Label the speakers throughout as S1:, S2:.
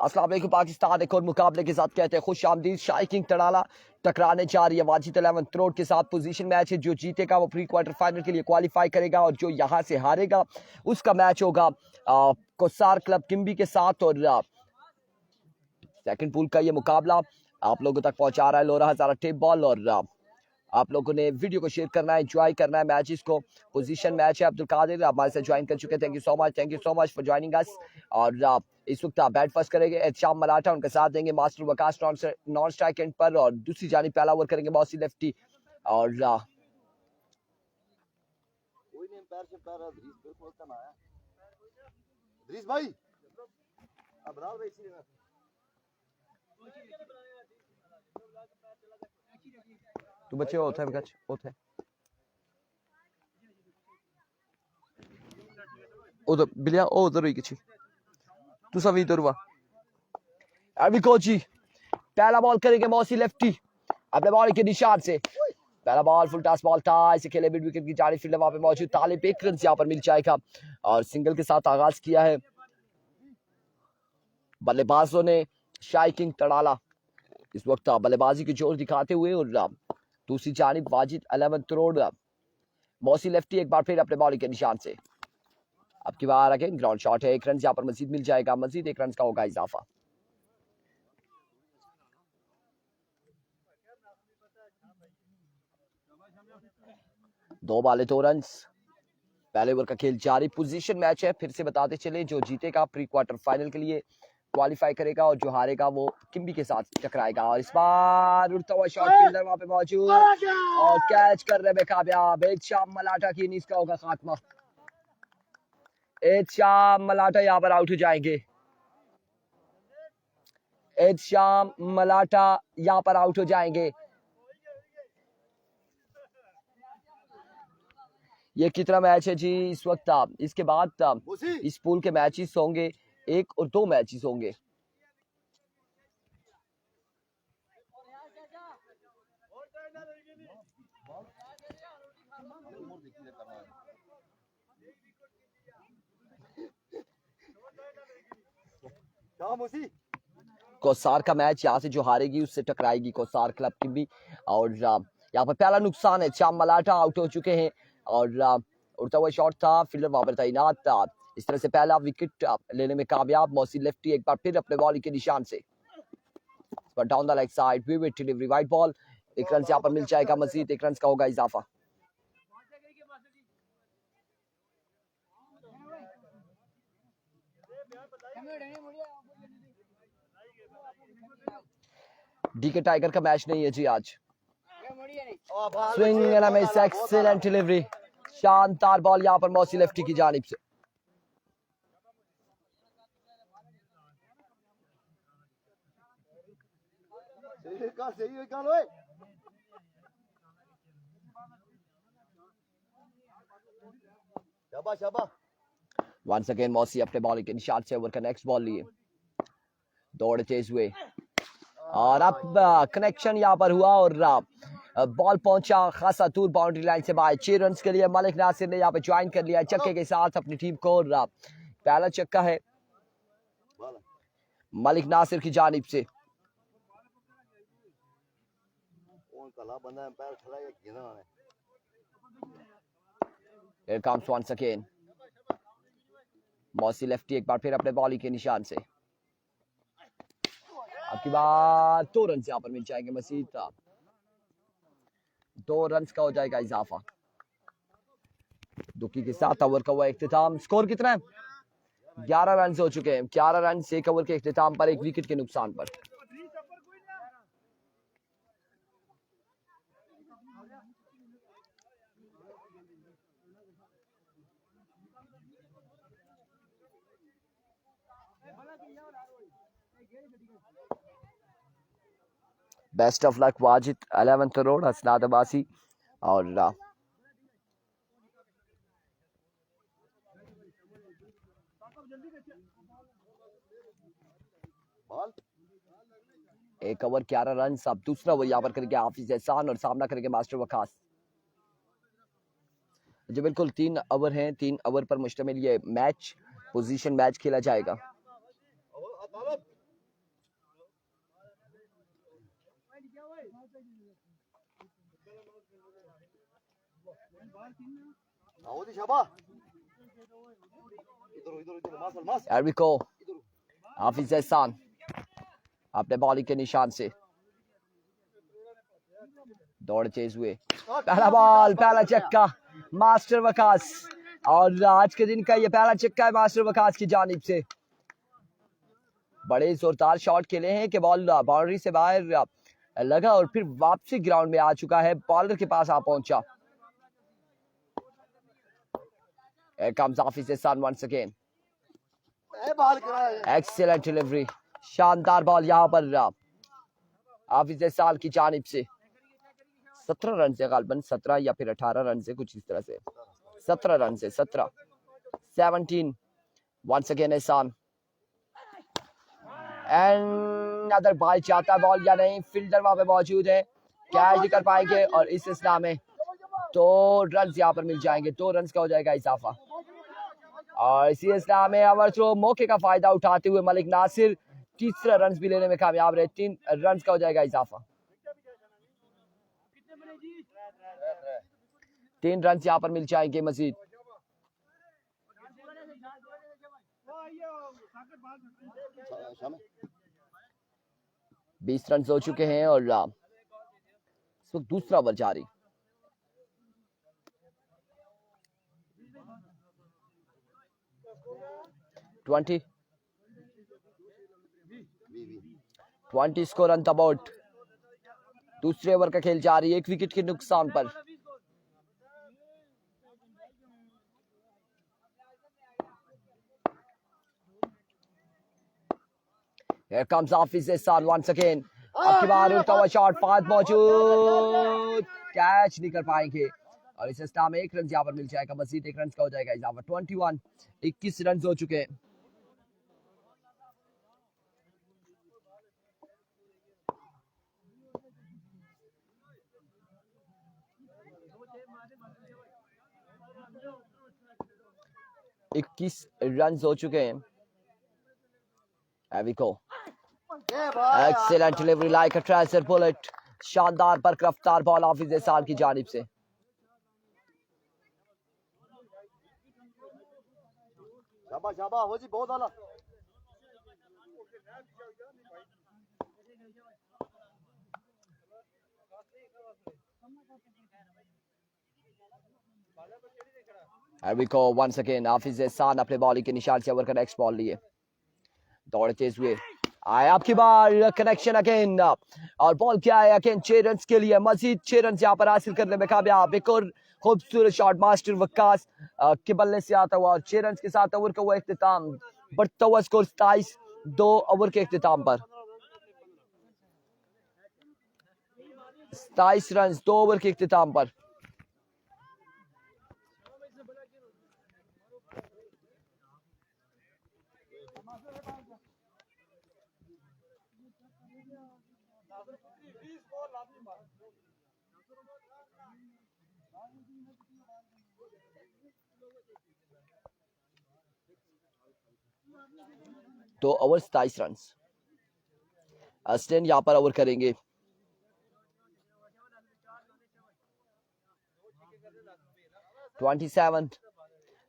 S1: अस्सलाम वालेकुम पाकिस्तान एक और मुकाबले के साथ कहते हैं खुश आमदीद। शाही किंग तड़ाला टकराने जा रही है वाजिद इलेवन त्रोड़ के साथ। पोजीशन मैच है, जो जीतेगा वो प्री क्वार्टर फाइनल के लिए क्वालिफाई करेगा और जो यहाँ से हारेगा उसका मैच होगा कोसार क्लब किम्बी के साथ। और सेकंड पूल का ये मुकाबला आप लोगों तक पहुंचा रहा है लोरा हजारा टेप बॉल। और आप लोगों ने वीडियो को शेयर करना है, एंजॉय करना है मैचेस को। पोजीशन मैच है, अब्दुल कादिर आप हमारे साथ ज्वाइन कर चुके हैं, thank you so much for joining us. और इस वक्त आप बैट फर्स्ट करेंगे शाम मलाटा, उनके साथ देंगे master Waqas non strike and पर। और दूसरी जानिब पहला ओवर करेंगे मौसी लेफ्टी। और तू बच्चे होता है होता है उधर बिलिया ओ उधर हुई किसी तू सब इधर हुआ अभी कोची। पहला बॉल करेंगे मौसी लेफ्टी अपने बॉल के निशान से। पहला बॉल फुल टॉस बॉल था, इसे खेले मिड विकेट की जानिब फील्डर वहां पे मौजूद, तालिब एक रन यहाँ पर मिल जाएगा। और सिंगल के साथ आगाज किया है बल्लेबाजों ने शाही किंग तड़ाला इस वक्त बल्लेबाजी की जोर दिखाते हुए। और दूसरी जानिब वाजिद इलेवन त्रोड़ मौसी लेफ्टी एक बार फिर अपने बॉलिंग के निशान से। अब की बार अगेन ग्राउंड शॉट है, एक रन यहाँ पर मजीद मिल जाएगा, मजीद एक रन का होगा इजाफा। दो बाले 2 रन, पहले ओवर का खेल जारी। पोजीशन मैच है, फिर से बताते चले, जो जीतेगा प्री क्वार्टर फाइनल के लिए क्वालिफाई करेगा और जो हारेगा वो किम्बी के साथ टकराएगा। और इस बार उड़ता हुआ शॉट फील्डर वहां पे मौजूद और कैच करने में कामयाब। एक शाम मलाटा की इनिंग्स का होगा खात्मा। एक शाम मलाटा यहाँ पर आउट हो जाएंगे। एक शाम मलाटा यहाँ पर आउट हो जाएंगे। ये कितना मैच है जी इस वक्त। इसके बाद इस पूल के मैचेस होंगे 1 और 2 मैचेस होंगे। कोसार का मैच यहाँ से जो हारेगी उससे टकराएगी कोसार क्लब की भी। और यहाँ पर पहला नुकसान है, शाम मलाटा आउट हो चुके हैं। और उड़ता हुआ शॉट था, फील्डर वहां पर तैनात, इस तरह से पहला विकेट लेने में कामयाब मौसी लेफ्टी एक बार फिर अपने बॉलिंग के निशान से। Down the leg side vivid delivery wide ball, एक रन यहाँ पर मिल जाएगा, मजीद एक रन का होगा इजाफा। डीके टाइगर का मैच नहीं है जी आज। Swing and a miss, excellent delivery, शानदार बॉल यहाँ पर मौसी लेफ्टी की जानिब से। वंस अगेन मौसी अपने बॉलिंग के निशान से ओवर का नेक्स्ट बॉल लिए, दौड़ते हुए और अब कनेक्शन यहाँ पर हुआ और बॉल पहुंचा खासा दूर बाउंड्री लाइन से बाहर। 6 रन के लिए मलिक नासिर ने यहाँ पे ज्वाइन कर लिया चक्के के साथ अपनी टीम को। और पहला चक्का है मलिक नासिर की जानिब से। Here comes once again मौसी लेफ्टी एक बार फिर अपने बॉलिंग के निशान से। अब की बार 2 रन यहाँ पर मिल जाएंगे, मजीद 2 रन का हो जाएगा इजाफा। दुखी के साथ ओवर का हुआ इख्तिताम। स्कोर कितना है? 11 रन हो चुके हैं। 11 रन 1 ओवर के इख्तिताम पर, 1 विकेट के नुकसान पर। बेस्ट ऑफ लक वाजिद 11 तरोड़ हसनाद अब्बासी। और एक ओवर 11 रन। अब दूसरा ओवर यहाँ पर करेंगे हाफिज एहसान और सामना करेंगे मास्टर वकास। जो बिल्कुल 3 ओवर हैं, 3 ओवर पर मुश्तमिल ये मैच पोजीशन मैच खेला जाएगा। Here we go. हाफिज एहसान अपने बॉलिंग के निशान से दौड़ तेज हुए, पहला बॉल, पहला चक्का मास्टर वकास, और आज के दिन का ये पहला चक्का है मास्टर वकास की जानिब से। बड़े जोरदार शॉट खेले हैं कि बॉल बाउंड्री से बाहर लगा और फिर वापसी ग्राउंड में आ चुका है, बॉलर के पास आ पहुंचा। Here comes हाफिज एहसान once again. Excellent delivery, शानदार बॉल यहाँ पर हाफिज एहसान की जानिब से। 17 रन से, गालबन 17 या फिर 18 रन से, कुछ इस तरह से 17 रन से, 17 once again एहसान, एंड अदर बॉल चाहता है बॉल या नहीं, फील्डर वहां पे मौजूद है, कैच नहीं कर पाएंगे और इस सिलसिला में 2 रन यहाँ पर मिल जाएंगे, 2 रन का हो जाएगा इजाफा। और इसी सिलसिला में ओवर थ्रो मौके का फायदा उठाते हुए मलिक नासिर तीसरा रन भी लेने में कामयाब रहे, 3 रन का हो जाएगा इजाफा। 3 रन यहाँ पर मिल जाएंगे मजीद। बीस रन हो चुके हैं और इस वक्त दूसरा ओवर जारी। Twenty score on the board. दूसरे ओवर का खेल जारी, 1 विकेट के नुकसान पर। Here comes हाफिज एहसान once again. अब की बार उड़ता हुआ शॉट, फाद मौजूद, कैच नहीं कर पाएंगे और इस सिलसिला में 1 रन यहाँ पर मिल जाएगा, मजीद 1 रन का हो जाएगा इजाफा। 21 रन हो चुके हैं। रन हो चुके हैं। Here we go. Excellent delivery like a treasure bullet. शानदार बरक रफ्तार बॉल हाफिज एहसान की जानिब से।
S2: शाबाश शाबाश हो जी, बहुत आला।
S1: Here we go once again. हाफिज एहसान अपने बॉलिंग के निशान से ओवर का नेक्स्ट बॉल लिए, दौड़ तेज हुए, आए आपकी बार, कनेक्शन अगेन और बॉल क्या है अगेन 6 रन के लिए, मजीद 6 रन यहाँ पर हासिल करने में कामयाब। एक और खूबसूरत शॉट मास्टर वकास के बल्ले से आता हुआ और 6 रन के साथ ओवर का हुआ इख्तिताम, बढ़ता हुआ स्कोर 27, 2 ओवर के इख्तिताम पर 27 रन 2 ओवर के इख्तिताम पर। तो ओवर 27 रन अस्टेन यहाँ पर ओवर करेंगे।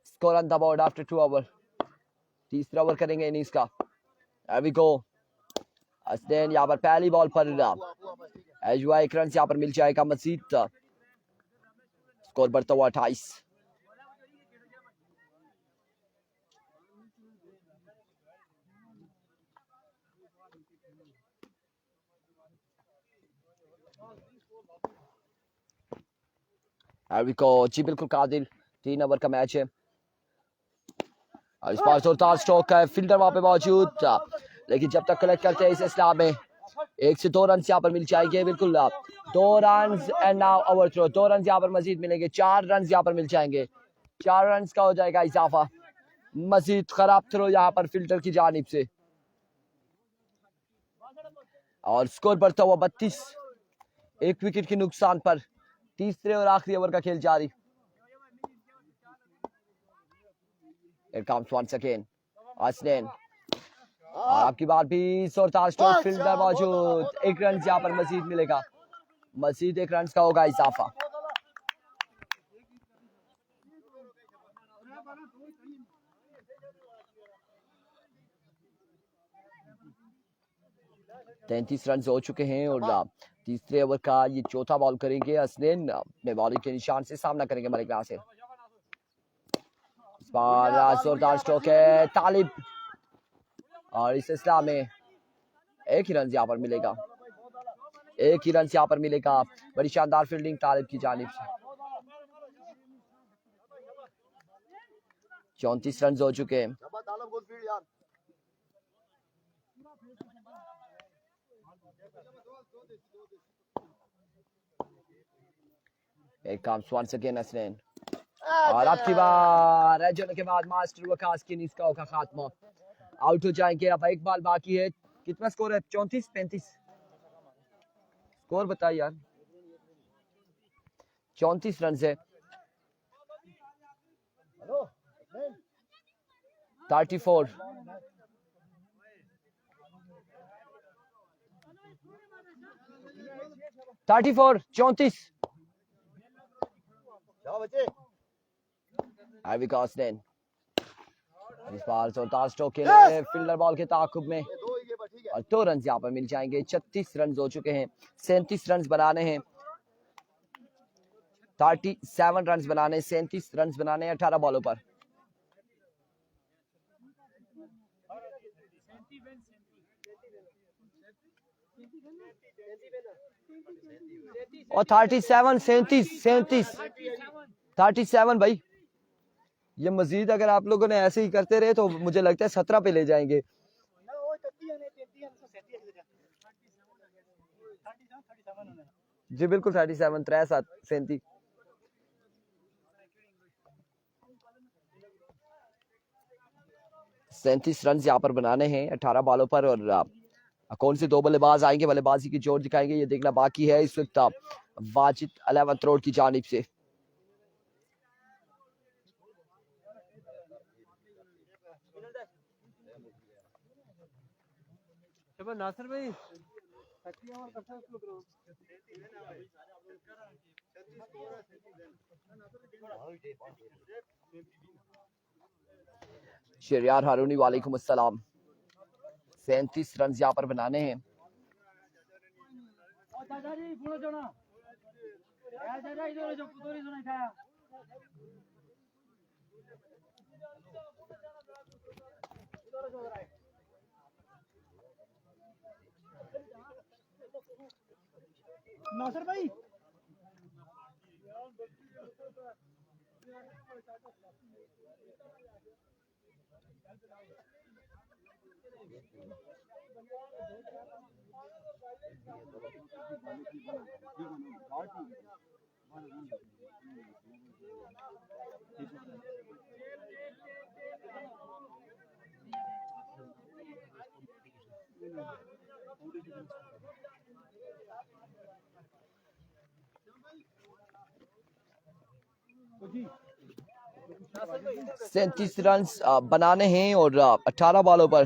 S1: Score on the board after 2 over. तीसरा ओवर करेंगे इनिंग्स का। Here we go. अस्टेन यहाँ पर पहली बॉल पर 1 रन यहाँ पर मिल जाएगा मजीद, स्कोर बढ़ता हुआ 28। Here we go. जी बिल्कुल कादिल, 3 ओवर का मैच है और इस बार जोरदार स्ट्रोक है, फील्डर वहां पे मौजूद, लेकिन जब तक कलेक्ट करते हैं इस इस्लाम में 1 से 2 रन यहाँ पर मिल जाएंगे। बिल्कुल 2 run and now over throw, 2 run यहाँ पर मजीद मिलेंगे, 4 रन यहाँ पर मिल जाएंगे, 4 रन का हो जाएगा इजाफा। मजीद खराब थ्रो यहाँ पर फील्डर की जानिब से और स्कोर बढ़ता हुआ 32, 1 विकेट के नुकसान पर। तीसरे और आखिरी ओवर का खेल जारी। Here comes once again. अस्टेन और आपकी बार भी जोरदार स्ट्रोक, फील्डर मौजूद, 1 रन यहाँ पर मजीद मिलेगा, मजीद 1 रन का होगा इजाफा। तैंतीस रन हो चुके हैं और तीसरे ओवर का ये चौथा बॉल करेंगे हसनैन अपने बॉलिंग के निशान से सामना करेंगे मलिक नासिर। इस बार जोरदार स्ट्रोक है तालिब और इस सिलसिला में एक ही रन यहाँ पर मिलेगा, एक ही रन यहाँ पर मिलेगा। बड़ी शानदार फील्डिंग तालिब की जानिब से। 34 रन हो चुके हैं। एक काम once again हसनैन और अब की बार रह जाने के बाद मास्टर वकास की इनिंग्स का खात्मा, आउट हो जाएंगे। अब एक बॉल बाकी है। कितना स्कोर है? 34 35 स्कोर बताइए यार। 34 रन है। 34 34 34 विकास ने इस बार जोरदार स्ट्रोक के लिए फील्डर बॉल के ताकुब में और 2 रन यहाँ पर मिल जाएंगे। 36 रन हो चुके हैं, 37 रन बनाने हैं। 37 रन बनाने, 37 रन बनाने 18 बॉलों पर। और 37 37 37 भाई, ये मजीद अगर आप लोगों ने ऐसे ही करते रहे तो मुझे लगता है 17 पे ले जाएंगे। जी बिल्कुल 37 37 37 37 रन यहाँ पर बनाने हैं 18 बॉलों पर। और कौन से 2 बल्लेबाज आएंगे, बल्लेबाजी की जोर दिखाएंगे, ये देखना बाकी है। इस वक्त वाजिद इलेवन तरोड़ की जानिब से।
S2: नासिर भाई
S1: शरियार हारूनी वालेकुम अस्सलाम। 37 रन यहाँ पर बनाने हैं।
S2: नासिर भाई
S1: सैंतीस रन बनाने हैं और 18 बॉलों पर।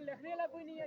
S2: लिखने वाला कोई नहीं है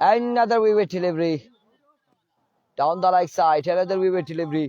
S1: another vivid delivery down the right side, another vivid delivery۔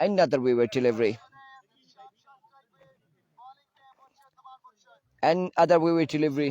S1: another vivid delivery, another vivid delivery،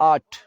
S1: 8۔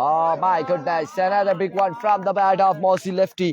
S1: Oh my goodness, another big one from the bat of Mosi Lefty.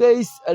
S1: 23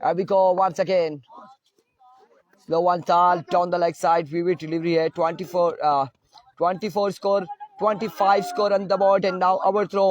S1: Here we go once again. Slow one tall down the leg side. Vivid delivery है. 24 score, 25 score on the board and now our throw.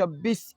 S1: 26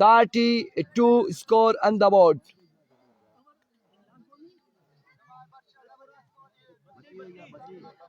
S1: 32 score on the board.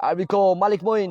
S1: Arvico Malik Moin.